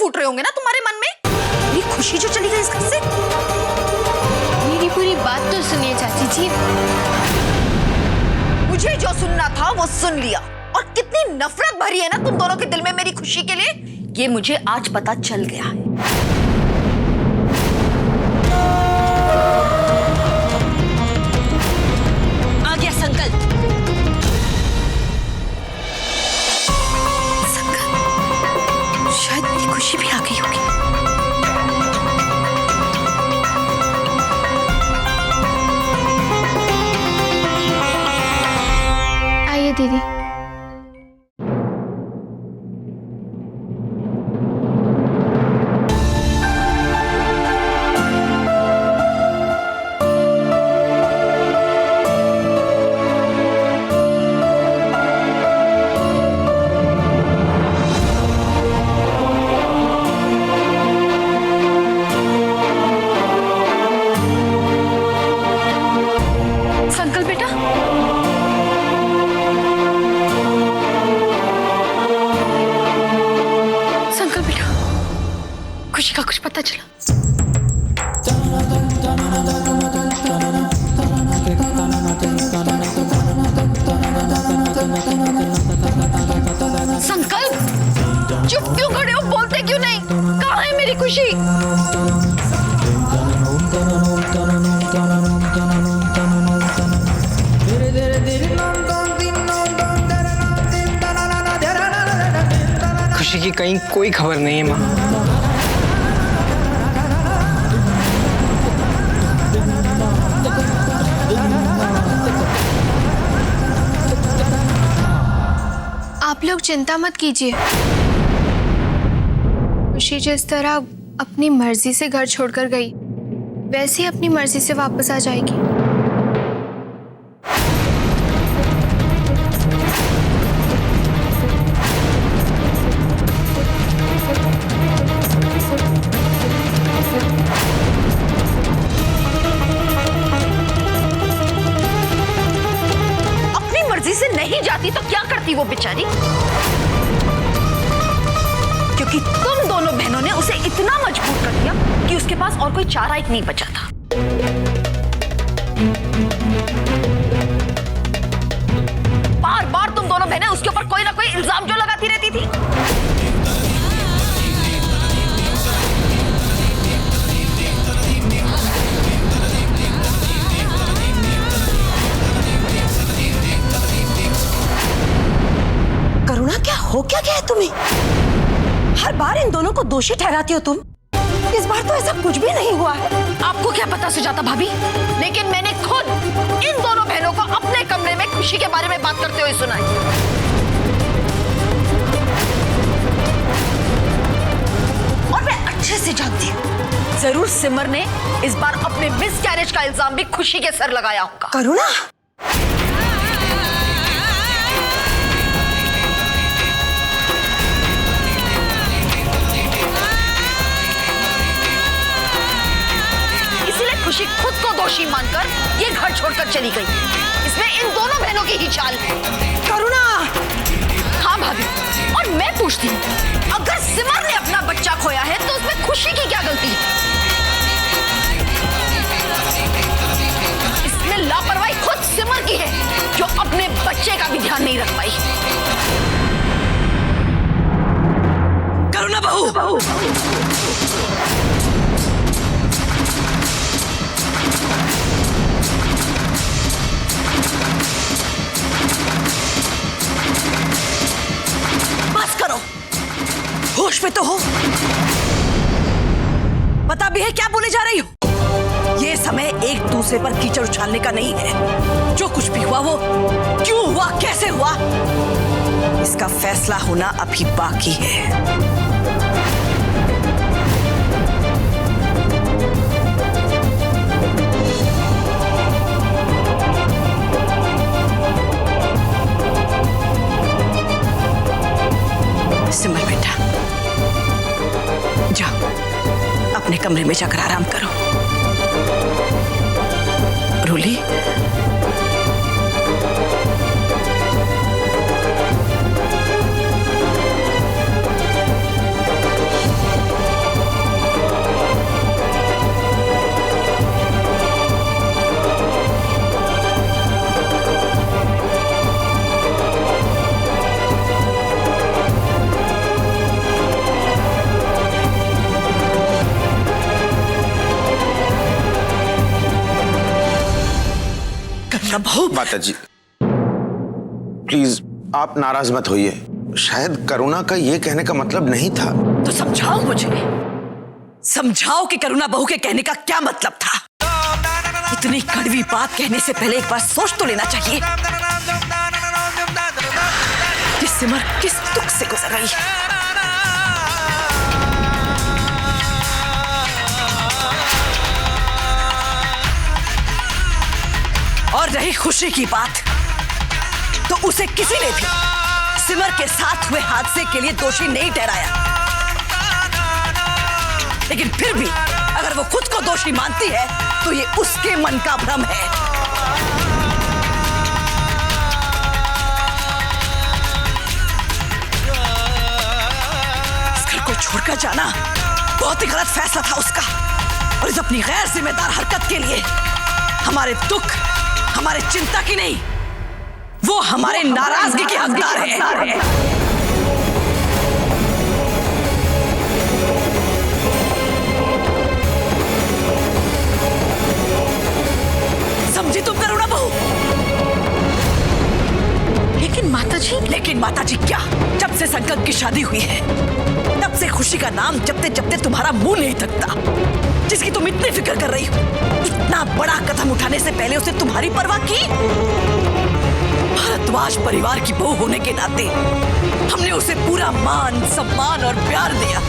फूट रहे होंगे ना तुम्हारे मन में। मेरी खुशी जो चली गई इस घर से। मेरी पूरी बात तो सुनिए चाची जी। मुझे जो सुनना था वो सुन लिया। और कितनी नफरत भरी है ना तुम दोनों के दिल में मेरी खुशी के लिए, ये मुझे आज पता चल गया है। आ गया संकल्प। संकल्प, शायद मेरी खुशी भी आ गई होगी। आइए दीदी। संकल्प बेटा, संकल्प बेटा, खुशी का कुछ पता चला? संकल्प, चुप क्यों खड़े हो? बोलते क्यों नहीं? कहाँ है मेरी खुशी? खुशी की कहीं कोई खबर नहीं है माँ। आप लोग चिंता मत कीजिए। खुशी जिस तरह अपनी मर्जी से घर छोड़कर गई, वैसे ही अपनी मर्जी से वापस आ जाएगी। अपनी मर्जी से नहीं जाती तो क्या करती वो बेचारी? क्योंकि तुम दोनों बहनों ने उसे इतना मजबूर कर दिया कि उसके पास और कोई चारा ही नहीं बचा था। बार बार तुम दोनों बहनें उसके ऊपर कोई ना कोई इल्जाम जो लगाती रहती थी। करुणा, क्या हो क्या गया है तुम्हें? हर बार इन दोनों को दोषी ठहराती हो तुम। इस बार तो ऐसा कुछ भी नहीं हुआ है। आपको क्या पता सुजाता भाभी, लेकिन मैंने खुद इन दोनों बहनों को अपने कमरे में खुशी के बारे में बात करते हुए सुना है। और मैं अच्छे से जानती हूँ, जरूर सिमर ने इस बार अपने मिसकैरेज का इल्जाम भी खुशी के सर लगाया होगा। करुणा, इसीलिए खुशी खुद को दोषी मानकर ये घर छोड़कर चली गई। इसमें इन दोनों बहनों की ही चाल है। करुणा। हाँ भाभी, और मैं पूछती हूँ, अगर सिमर ने अपना बच्चा खोया है तो उसमें खुशी की क्या गलती है? इसमें लापरवाही खुद सिमर की है, जो अपने बच्चे का भी ध्यान नहीं रख पाई। करुणा बहू, बस करो। होश में तो हो? पता भी है क्या बोले जा रही हो? ये समय एक दूसरे पर कीचड़ उछालने का नहीं है। जो कुछ भी हुआ वो क्यों हुआ, कैसे हुआ, इसका फैसला होना अभी बाकी है। सिमर बेटा, जाओ अपने कमरे में जाकर आराम करो। रूली, बहू। माताजी प्लीज आप नाराज मत होइए। शायद करुणा का ये कहने का मतलब नहीं था। तो समझाओ मुझे, समझाओ कि करुणा बहू के कहने का क्या मतलब था। इतनी कड़वी बात कहने से पहले एक बार सोच तो लेना चाहिए कि सिमर किस दुख से गुजर रही है। और रही खुशी की बात, तो उसे किसी ने भी सिमर के साथ हुए हादसे के लिए दोषी नहीं ठहराया। लेकिन फिर भी अगर वो खुद को दोषी मानती है तो ये उसके मन का भ्रम है। इस घर को छोड़कर जाना बहुत ही गलत फैसला था उसका, और इस अपनी गैर जिम्मेदार हरकत के लिए हमारे दुख, हमारे चिंता की नहीं, वो हमारे नाराजगी की हकदार है। समझी तुम करुणा बहू? लेकिन माताजी क्या? जब से संकल्प की शादी हुई है तब से खुशी का नाम जपते जपते तुम्हारा मुंह नहीं थकता, जिसकी तुम इतनी फिक्र कर रही हो। इतना बड़ा कदम उठाने से पहले उसे तुम्हारी परवाह की? भारद्वाज परिवार की बहू होने के नाते हमने उसे पूरा मान, सम्मान और प्यार दिया,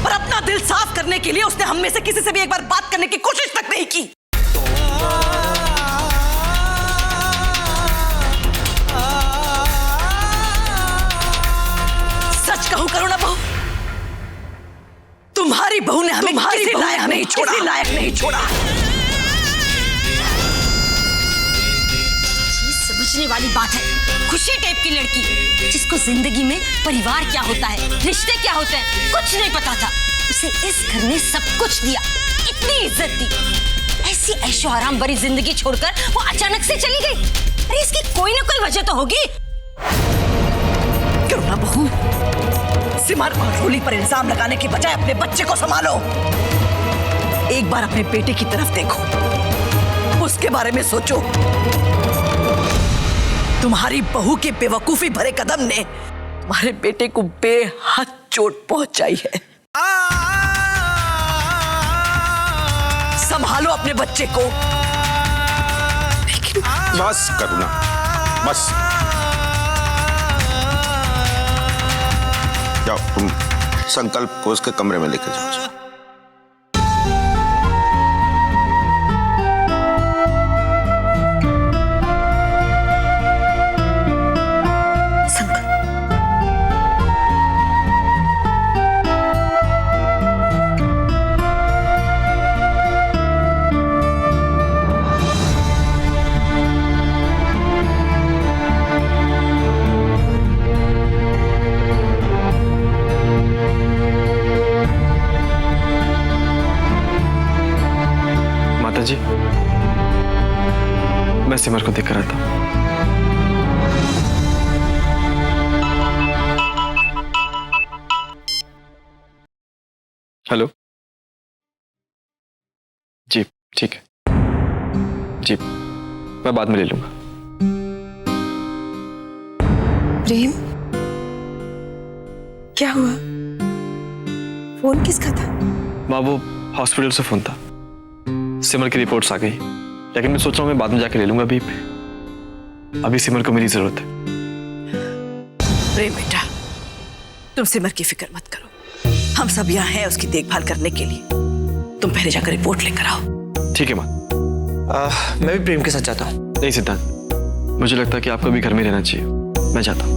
पर अपना दिल साफ करने के लिए उसने हम में से किसी से भी एक बार बात करने की कोशिश तक नहीं की। सच कहूं करुणा बहू, तुम्हारी बहू ने हमें किसी लायक नहीं छोड़ा। समझने वाली बात है। खुशी टाइप की लड़की जिसको जिंदगी में परिवार क्या होता है, रिश्ते क्या होते हैं, कुछ नहीं पता था, उसे इस घर ने सब कुछ दिया, इतनी इज्जत दी। ऐसी ऐशो आराम भरी जिंदगी छोड़कर वो अचानक से चली गई। अरे इसकी कोई ना कोई वजह तो होगी। करुणा बहू, सिमर और रोली पर इल्जाम लगाने के बजाय अपने बच्चे को संभालो। एक बार अपने बेटे की तरफ देखो, उसके बारे में सोचो। तुम्हारी बहू के बेवकूफी भरे कदम ने तुम्हारे बेटे को बेहद चोट पहुंचाई है। संभालो अपने बच्चे को। लेकिन बस करुणा, बस जाओ, तुम संकल्प को उसके कमरे में लेकर जाओ। जी, मैं सिमर को देखकर आता हूं। हेलो जी, ठीक है जी, मैं बाद में ले लूंगा। प्रेम, क्या हुआ? फोन किसका था? माँ, वो हॉस्पिटल से फोन था। सिमर की रिपोर्ट्स आ गई, लेकिन मैं सोच रहा हूँ मैं बाद में जाके ले लूंगा। अभी सिमर को मेरी जरूरत है। प्रेम बेटा, तुम सिमर की फिक्र मत करो, हम सब यहाँ हैं उसकी देखभाल करने के लिए। तुम पहले जाकर रिपोर्ट लेकर आओ। ठीक है माँ। मैं भी प्रेम के साथ जाता हूँ। नहीं सिद्धांत, मुझे लगता है कि आपको भी घर में रहना चाहिए। मैं जाता हूँ।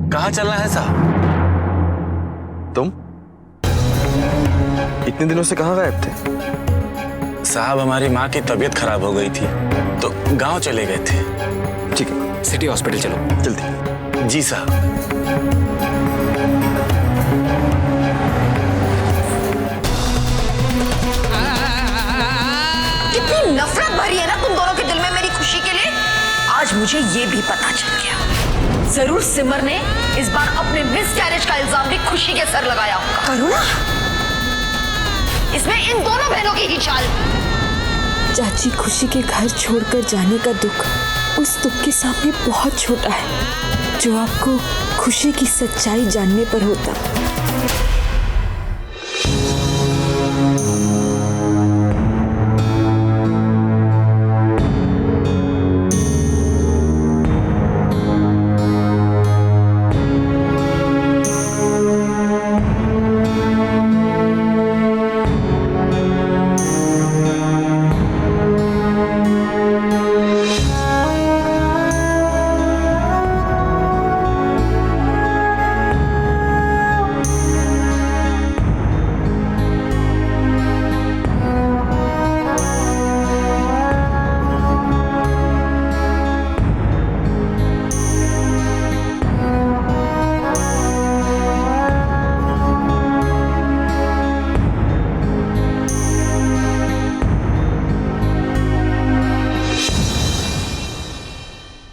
कहाँ चलना है साहब? तुम इतने दिनों से कहाँ गायब थे? साहब, हमारी माँ की तबीयत खराब हो गई थी तो गांव चले गए थे। ठीक है, सिटी हॉस्पिटल चलो जल्दी। जी साहब। मुझे ये भी पता चल गया, जरूर सिमर ने इस बार अपने मिसकैरेज का इल्जाम भी खुशी के सर लगाया होगा। करुणा, इसमें इन दोनों बहनों की ही चाल। चाची खुशी के घर छोड़कर जाने का दुख उस दुख के सामने बहुत छोटा है जो आपको खुशी की सच्चाई जानने पर होता।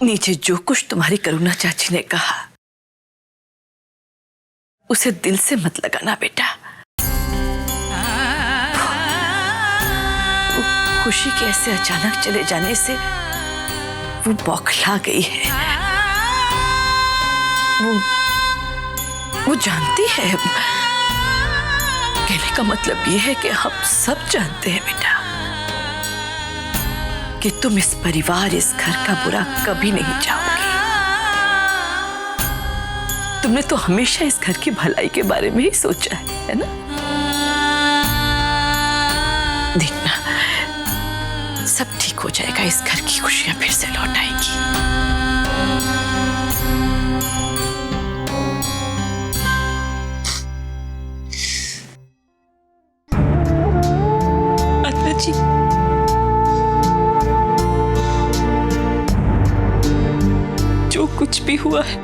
नीचे जो कुछ तुम्हारी करुणा चाची ने कहा उसे दिल से मत लगाना बेटा। वो खुशी के ऐसे अचानक चले जाने से वो बौखला गई है। वो जानती है। कहने का मतलब ये है कि हम सब जानते हैं बेटा कि तुम इस परिवार, इस घर का बुरा कभी नहीं चाहोगे। तुमने तो हमेशा इस घर की भलाई के बारे में ही सोचा है ना? देखना सब ठीक हो जाएगा, इस घर की खुशियां फिर से लौट आएगी। अत्ता जी, जो कुछ भी हुआ है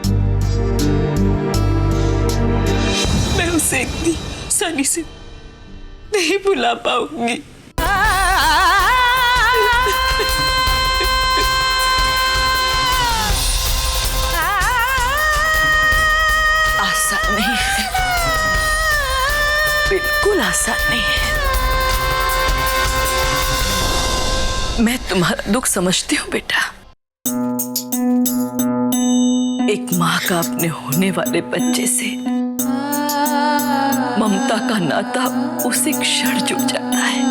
मैं उसे इतनी आसानी से नहीं भुला पाऊंगी। आसान नहीं है, बिल्कुल आसान नहीं है। मैं तुम्हारा दुख समझती हूँ बेटा। एक माँ का अपने होने वाले बच्चे से ममता का नाता उसी क्षण जुड़ जाता है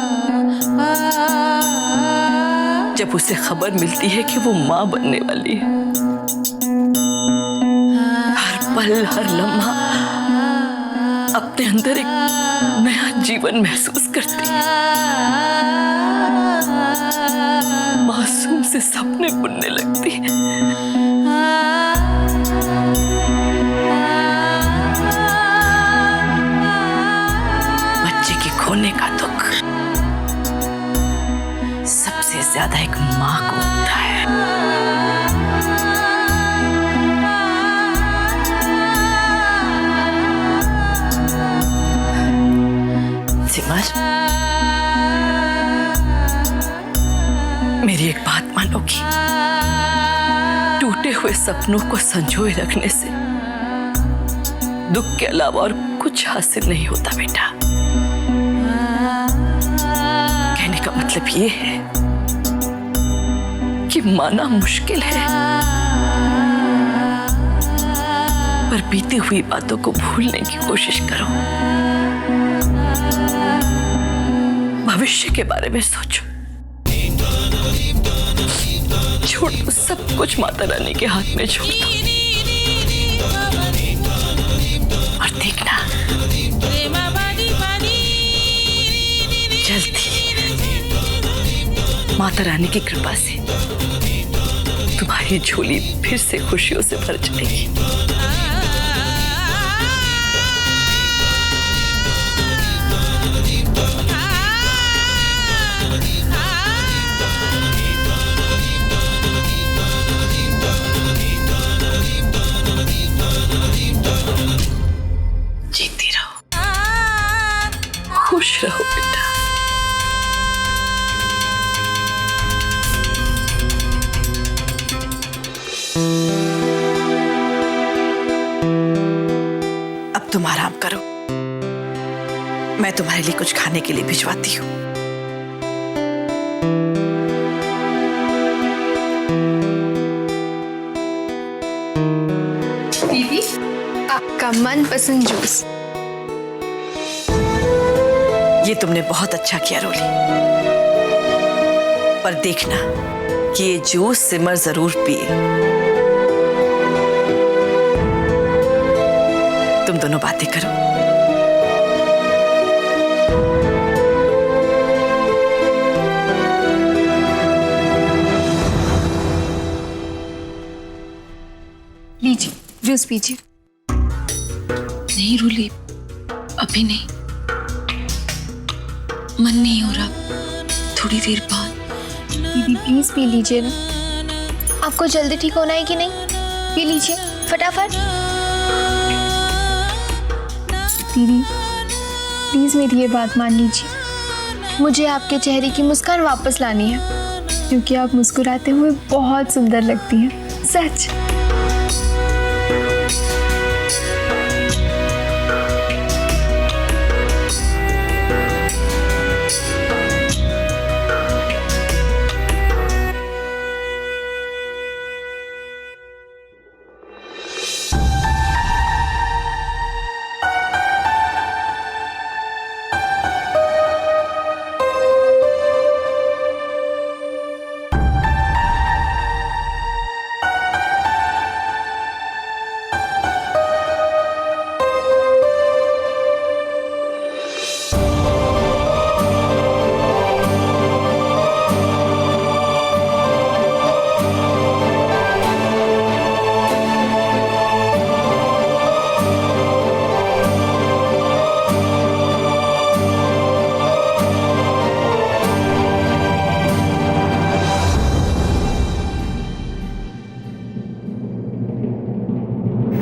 जब उसे खबर मिलती है कि वो माँ बनने वाली है। हर पल, हर लम्हा अपने अंदर एक नया जीवन महसूस करती है। मासूम से सपने बुनने लगती है। खोने का दुख सबसे ज्यादा एक माँ को होता है। सिमर, मेरी एक बात मानोगी? टूटे हुए सपनों को संजोए रखने से दुख के अलावा और कुछ हासिल नहीं होता बेटा। का मतलब ये है कि माना मुश्किल है, पर बीती हुई बातों को भूलने की कोशिश करो। भविष्य के बारे में सोचो। छोड़ दो सब कुछ, माता रानी के हाथ में छोड़ दो। और देखना जल्दी माता रानी की कृपा से तुम्हारी झोली फिर से खुशियों से भर जाएगी। जीती रहो, खुश रहो बेटा। तुम्हारे लिए कुछ खाने के लिए भिजवाती हूँ। दीदी, आपका मनपसंद जूस। ये तुमने बहुत अच्छा किया रोली, पर देखना कि ये जूस सिमर जरूर पिए। तुम दोनों बातें करो। लीजिए, जूस पीजिए। नहीं रूली, अभी नहीं, मन नहीं हो रहा। थोड़ी देर बाद। दीदी प्लीज पी लीजिए ना। आपको जल्दी ठीक होना है कि नहीं? पी लीजिए फटाफट। दीदी प्लीज मेरी ये बात मान लीजिए। मुझे आपके चेहरे की मुस्कान वापस लानी है, क्योंकि आप मुस्कुराते हुए बहुत सुंदर लगती हैं, सच।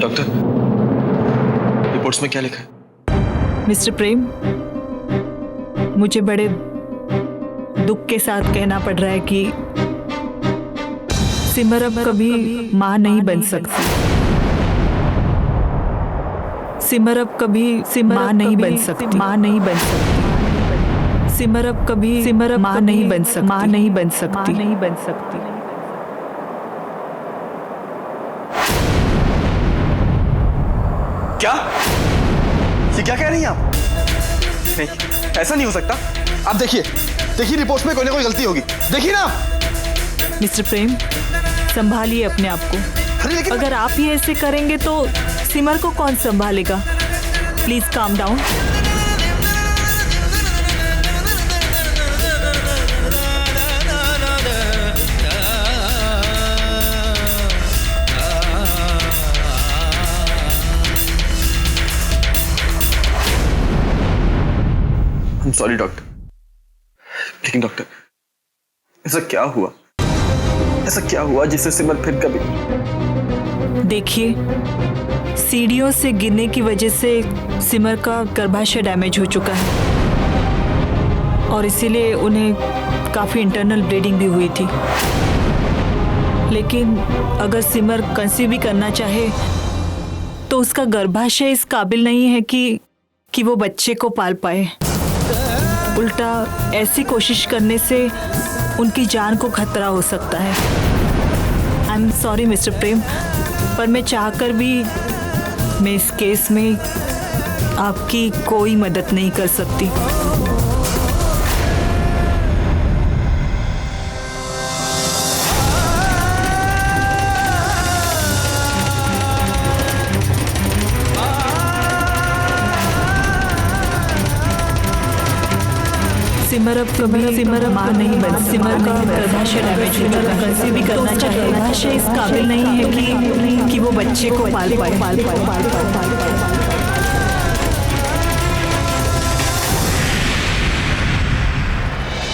डॉक्टर, रिपोर्ट्स में क्या लिखा है? मिस्टर प्रेम, मुझे बड़े दुख के साथ कहना पड़ रहा है कि सिमर अब कभी मां नहीं बन सकती। सिमर अब कभी मां नहीं बन सकती। मां नहीं बन सकती। सिमर अब कभी मां नहीं बन सकती। मां नहीं बन सकती। नहीं बन सकती। क्या? ये क्या कह रही हैं आप? नहीं, ऐसा नहीं हो सकता। आप देखिए रिपोर्ट्स में कोई ना कोई गलती होगी। देखिए ना। मिस्टर प्रेम, संभालिए अपने आप को। अगर आप ही ऐसे करेंगे तो सिमर को कौन संभालेगा? Please calm down. Sorry doctor, लेकिन डॉक्टर ऐसा क्या हुआ? ऐसा क्या हुआ जिससे सिमर फिर कभी? देखिए, सीढ़ियों से गिरने की वजह से सिमर का गर्भाशय डैमेज हो चुका है और इसीलिए उन्हें काफी इंटरनल ब्लीडिंग भी हुई थी। लेकिन अगर सिमर कंसीव भी करना चाहे तो उसका गर्भाशय इस काबिल नहीं है कि वो बच्चे को पाल पाए। उल्टा ऐसी कोशिश करने से उनकी जान को खतरा हो सकता है। आई एम सॉरी मिस्टर प्रेम, पर मैं चाहकर भी मैं इस केस में आपकी कोई मदद नहीं कर सकती। सिमर अब कभी मां नहीं बन। सिमर का गर्भाशय डैमेज हो चुका है। कंसीव भी करना चाहे, गर्भाशय इस काबिल नहीं है कि वो बच्चे को पाल पाए।